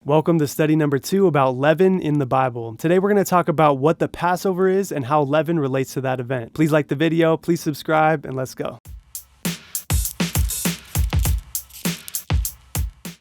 Welcome to study number 2 about leaven in the Bible. Today we're going to talk about what the Passover is and how leaven relates to that event. Please like the video, please subscribe, and let's go.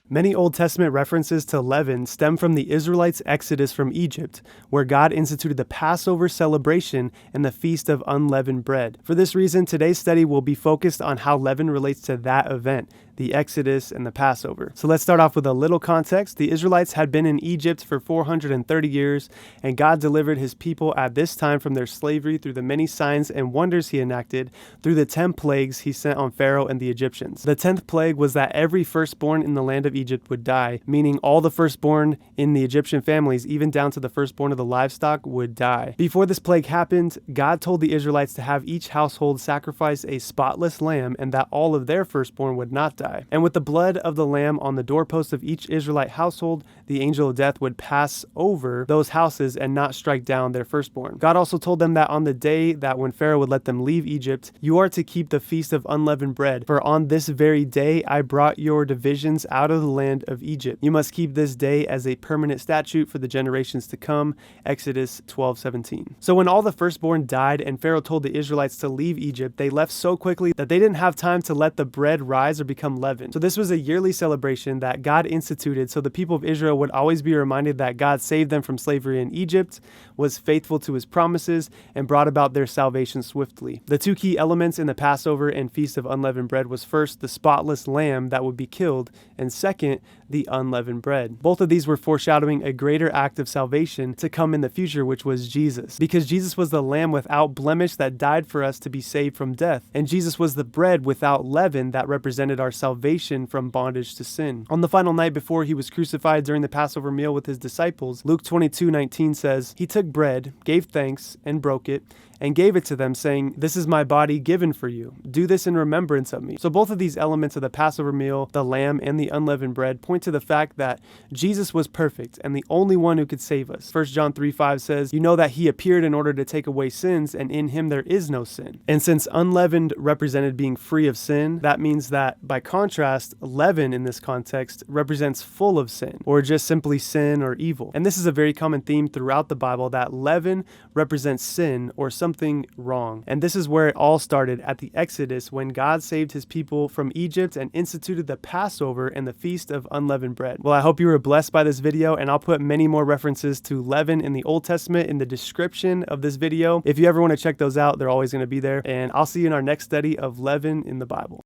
Many Old Testament references to leaven stem from the Israelites' exodus from Egypt, where God instituted the Passover celebration and the Feast of Unleavened Bread. For this reason, today's study will be focused on how leaven relates to that event, the Exodus and the Passover. So let's start off with a little context. The Israelites had been in Egypt for 430 years, and God delivered his people at this time from their slavery through the many signs and wonders he enacted through the 10 plagues he sent on Pharaoh and the Egyptians. The 10th plague was that every firstborn in the land of Egypt would die, meaning all the firstborn in the Egyptian families, even down to the firstborn of the livestock, would die. Before this plague happened, God told the Israelites to have each household sacrifice a spotless lamb and that all of their firstborn would not die. And with the blood of the lamb on the doorpost of each Israelite household, the angel of death would pass over those houses and not strike down their firstborn. God also told them that on the day that when Pharaoh would let them leave Egypt, you are to keep the Feast of Unleavened Bread, for on this very day I brought your divisions out of the land of Egypt. You must keep this day as a permanent statute for the generations to come. Exodus 12:17. So when all the firstborn died and Pharaoh told the Israelites to leave Egypt, they left so quickly that they didn't have time to let the bread rise or become leavened. So this was a yearly celebration that God instituted so the people of Israel would always be reminded that God saved them from slavery in Egypt, was faithful to his promises, and brought about their salvation swiftly. The two key elements in the Passover and Feast of Unleavened Bread was first the spotless lamb that would be killed, and second, the unleavened bread. Both of these were foreshadowing a greater act of salvation to come in the future, which was Jesus. Because Jesus was the lamb without blemish that died for us to be saved from death, and Jesus was the bread without leaven that represented our salvation from bondage to sin. On the final night before he was crucified during the Passover meal with his disciples, Luke 22:19 says, "He took bread, gave thanks, and broke it, and gave it to them, saying, 'This is my body given for you. Do this in remembrance of me.'" So both of these elements of the Passover meal, the lamb and the unleavened bread, point to the fact that Jesus was perfect and the only one who could save us. 1 John 3:5 says, "You know that he appeared in order to take away sins, and in him there is no sin." And since unleavened represented being free of sin, that means that, by contrast, leaven in this context represents full of sin, or just simply sin or evil. And this is a very common theme throughout the Bible, that leaven represents sin or something wrong. And this is where it all started at the Exodus, when God saved his people from Egypt and instituted the Passover and the Feast of Unleavened Bread. Well, I hope you were blessed by this video, and I'll put many more references to leaven in the Old Testament in the description of this video. If you ever want to check those out, they're always going to be there. And I'll see you in our next study of leaven in the Bible.